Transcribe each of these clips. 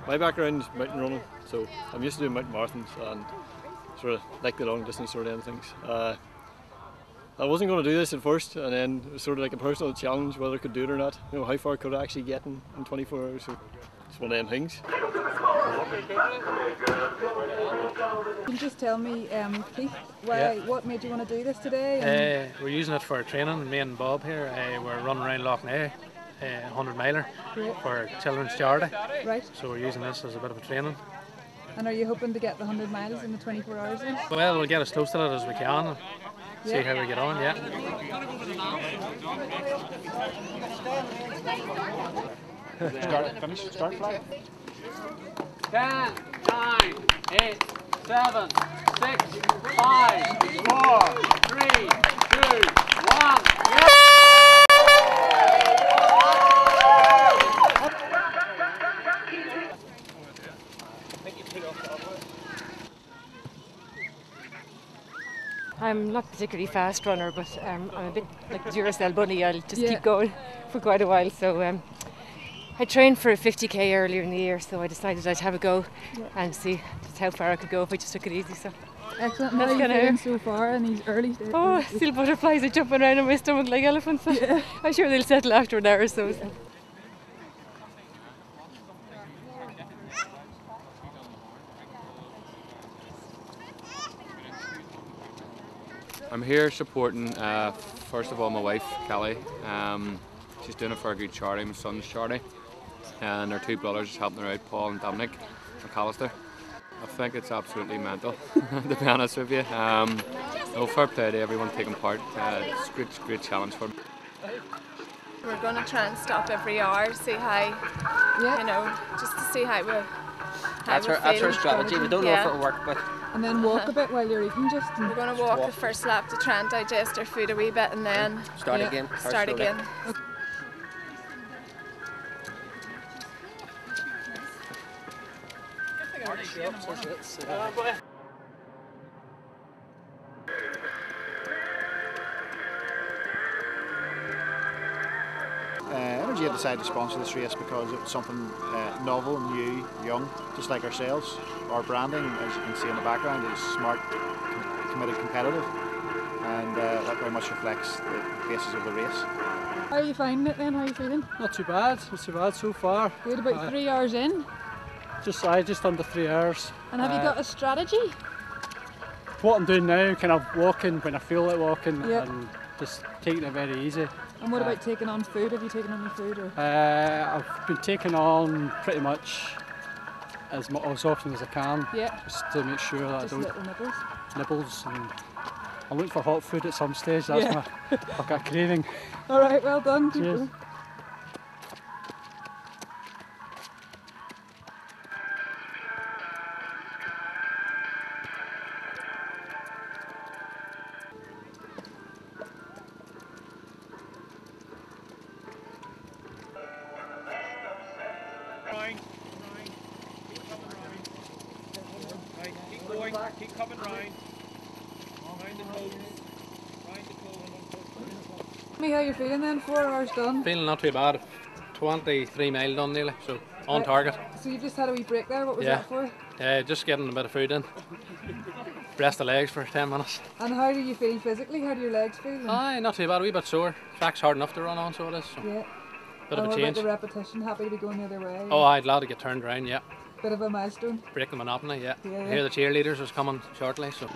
my background is mountain running, so I'm used to doing mountain marathons and sort of like the long distance sort of end of things. I wasn't going to do this at first, and then it was sort of like a personal challenge whether I could do it or not. You know, how far could I actually get in 24 hours? So it's one of them things. Can you just tell me, Keith, what made you want to do this today? We're using it for training. Me and Bob here, we're running around Loch Ness, 100 miler for children's charity. Right. So we're using this as a bit of a training. And are you hoping to get the 100 miles in the 24 hours then? Well, we'll get as close to it as we can and see how we get on, yeah. Start flag. 10, 9, 8, 7, 6, 5, 4, 3, 2, 1. I'm not a particularly fast runner, but I'm a bit like the Duracell bunny. I'll just keep going for quite a while. So I trained for a 50k earlier in the year, so I decided I'd have a go and see just how far I could go if I just took it easy. So excellent. How are you feeling so far in these early stages? Oh, still butterflies are jumping around in my stomach like elephants. So I'm sure they'll settle after an hour or so. I'm here supporting, first of all, my wife, Kelly. She's doing it for a good charity, my son's charity. And her two brothers helping her out, Paul and Dominic McAllister. I think it's absolutely mental, to be honest with you. No, fair play to everyone taking part. It's a great challenge for me. We're going to try and stop every hour, see how, you know, just to see how we're That's our strategy. We don't know if it'll work, but... And then walk a bit while you're eating, just... We're going to walk the first lap to try and digest our food a wee bit and then... Start again. Start again. Energia decided to sponsor this race because it was something novel, new, young, just like ourselves. Our branding, as you can see in the background, is smart, committed, competitive, and that very much reflects the basis of the race. How are you finding it then? How are you feeling? Not too bad so far. Good, about 3 hours in? Just under 3 hours. And have you got a strategy? What I'm doing now, kind of walking when I feel like walking and just taking it very easy. And what about taking on food? Have you taken on any food? Or? I've been taking on pretty much as often as I can, just to make sure that just I don't little nibbles. And I'm looking for hot food at some stage. That's I've got a craving. All right, well done. Cheers. Keep coming round. Round the toes. Round the toes. Tell me how you're feeling then, 4 hours done. Feeling not too bad. 23 mile done nearly, so on target. So you just had a wee break there, what was that for? Just getting a bit of food in. Rest the legs for 10 minutes. And how do you feel physically? How do your legs feel? Aye, not too bad, a wee bit sore. Track's hard enough to run on, so it is. So. Yeah. Bit of a change. About the repetition, happy to be going the other way? Oh, I'd glad to get turned around, yeah. Bit of a milestone. Break the monotony, I hear the cheerleaders is coming shortly, so.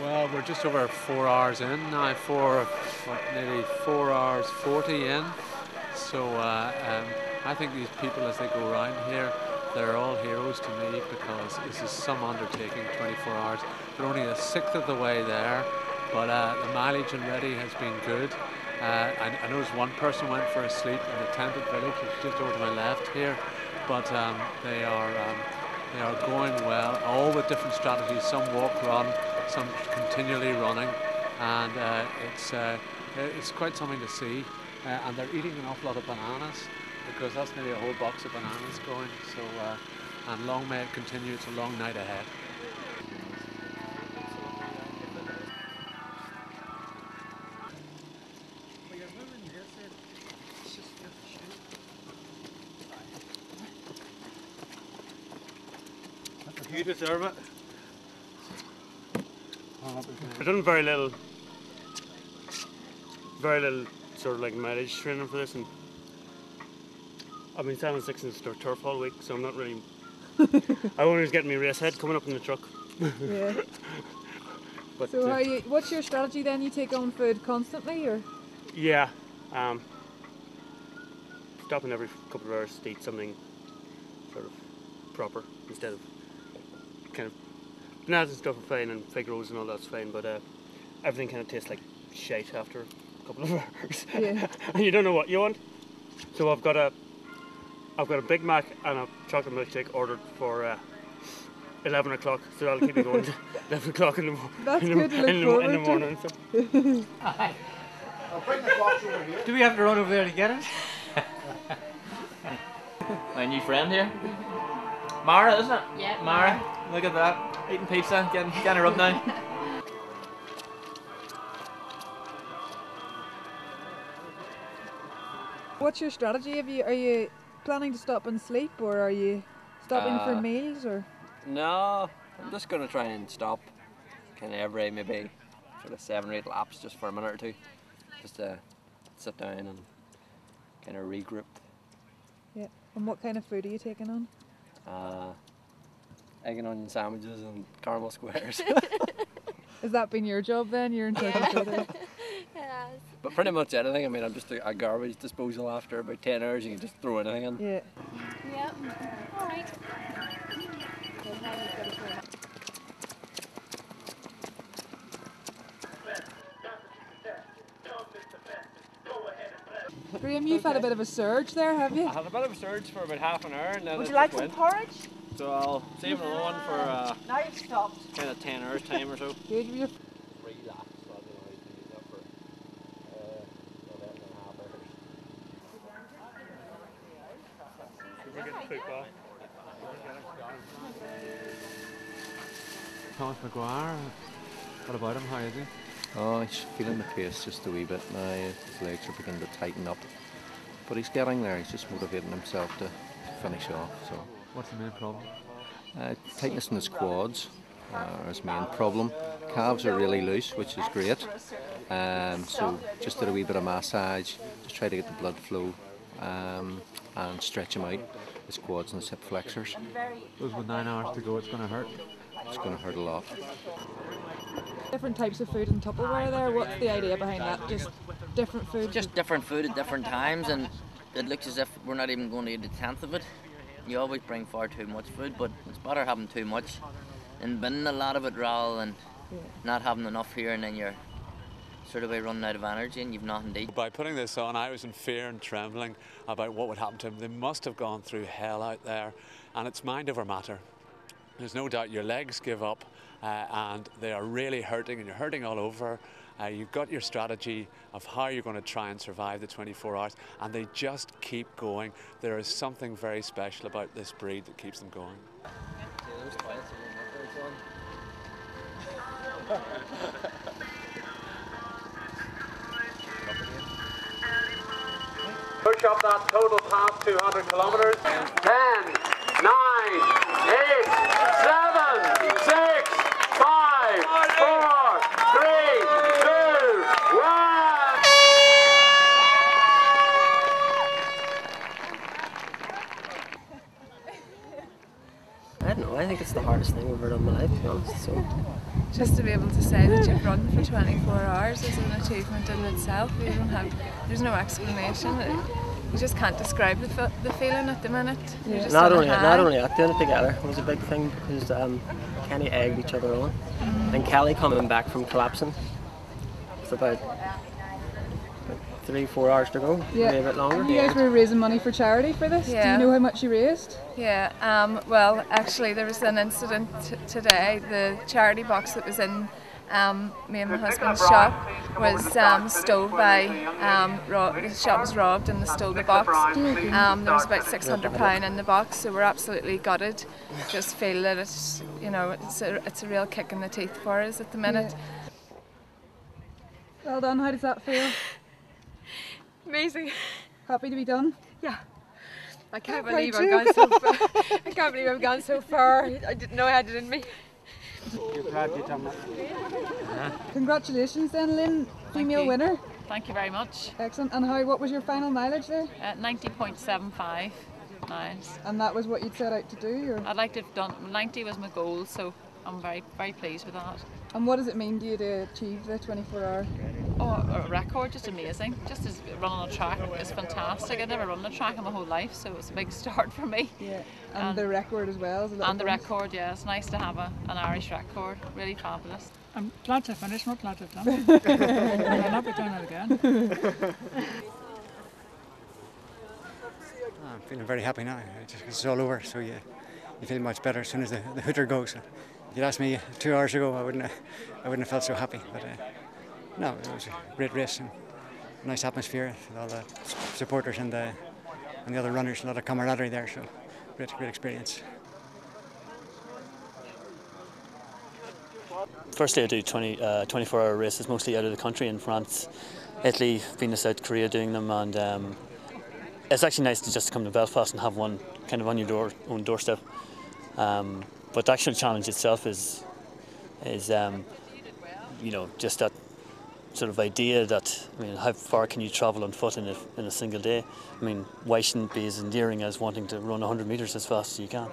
Well, we're just over 4 hours in now, nearly 4 hours 40 in. So I think these people, as they go around here, they're all heroes to me because this is some undertaking, 24 hours. They're only a sixth of the way there, but the mileage already has been good. I noticed one person went for a sleep in the tented village, which is just over to my left here, but they are going well, all with different strategies. Some walk, run, some continually running, and it's quite something to see. And they're eating an awful lot of bananas because that's nearly a whole box of bananas going. So, and long may it continue. It's a long night ahead. You deserve it. I've done very little sort of like mileage training for this, and I've been 7-6 in the turf all week, so I'm not really. I only was getting my race head coming up in the truck. Yeah. But, so what's your strategy then? You take on food constantly, or? Yeah, stopping every couple of hours to eat something sort of proper instead of kind of bananas and stuff are fine and fig rolls and all that's fine, but everything kind of tastes like shite after a couple of hours. Yeah. And you don't know what you want. So I've got a Big Mac and a chocolate milkshake ordered for 11 o'clock, so that'll keep me going to 11 o'clock in the morning. That's good to look forward in the morning. to. Do we have to run over there to get it? My new friend here. Mara, isn't it? Yeah. Mara, look at that. Eating pizza, getting a rub now. What's your strategy? Are you planning to stop and sleep, or are you stopping for meals, or? No, I'm just going to try and stop kind of every maybe sort of 7 or 8 laps just for a minute or two. Just to sit down and kind of regroup. Yeah. And what kind of food are you taking on? Egg and onion sandwiches and caramel squares. Has that been your job then? You're in charge of food. Yes. But pretty much anything. I mean, I'm just a garbage disposal after about 10 hours. You can just throw anything in. Yeah. Yeah. All right. Graham, you've had a bit of a surge there, have you? I had a bit of a surge for about half an hour, and then Would it you like just some went. porridge? So I'll save another one for Now you've stopped. kind of 10 hours time or so. Good. You're... Thomas McGuire, what about him? How is he? Oh, he's feeling the pace just a wee bit now. His legs are beginning to tighten up. But he's getting there. He's just motivating himself to finish off. So, what's the main problem? Tightness in his quads are his main problem. Calves are really loose, which is great. So just did a wee bit of massage, just try to get the blood flow and stretch him out, his quads and his hip flexors. Those with 9 hours to go, it's going to hurt. It's going to hurt a lot. Different types of food in Tupperware there. What's the idea behind that? Just different food? Just different food at different times, and it looks as if we're not even going to eat a tenth of it. You always bring far too much food, but it's better having too much and binning a lot of it rather than not having enough here, and then you're sort of running out of energy and you've nothing to eat. By putting this on, I was in fear and trembling about what would happen to him. They must have gone through hell out there, and it's mind over matter. There's no doubt your legs give up and they are really hurting, and you're hurting all over. You've got your strategy of how you're going to try and survive the 24 hours, and they just keep going. There is something very special about this breed that keeps them going. Push up that total past 200 kilometres. 10, 9, 8, 7, 6, 5, 4, 3, 2, 1. I don't know, I think it's the hardest thing I've ever done in my life, to be honest. So. Just to be able to say that you've run for 24 hours is an achievement in itself. There's no explanation. You just can't describe the feeling at the minute. Yeah. Not only that, doing it together was a big thing, because Kenny egged each other on, and Kelly coming back from collapsing with about 3-4 hours to go, maybe a bit longer. You guys were raising money for charity for this? Yeah. Do you know how much you raised? Yeah, well actually there was an incident today. The charity box that was in me and my husband's shop was stole by, the shop was robbed and they stole the box. There was about £600 in the box, so we're absolutely gutted. Just feel that it's, it's a real kick in the teeth for us at the minute. Yeah. Well done, how does that feel? Amazing. Happy to be done? Yeah. I can't believe I've gone so far. I can't believe I've gone so far. I didn't know I had it in me. Congratulations then, Lynn, female winner. Thank you very much. Excellent. And what was your final mileage there? 90.75 miles. And that was what you'd set out to do? Or? I'd like to have done, 90 was my goal, so I'm very, very pleased with that. And what does it mean to you to achieve the 24-hour? Oh, a record, just amazing. Just as running a track is fantastic. I've never run a track in my whole life, so it's a big start for me. Yeah, and the record as well. And the record, yeah. It's nice to have an Irish record. Really fabulous. I'm glad to finish, not glad to have done it. I'll not be doing it again. I'm feeling very happy now. It's all over, so you feel much better as soon as the hooter goes. If you'd asked me 2 hours ago, I wouldn't have felt so happy. But no, it was a great race and a nice atmosphere with all the supporters and the other runners. A lot of camaraderie there, so great experience. Firstly, I do 24-hour races, mostly out of the country in France, Italy, been to South Korea doing them, and it's actually nice to just come to Belfast and have one kind of on your own doorstep. But the actual challenge itself is you know, just that sort of idea that, I mean, how far can you travel on foot in a single day? I mean, why shouldn't it be as endearing as wanting to run 100 metres as fast as you can?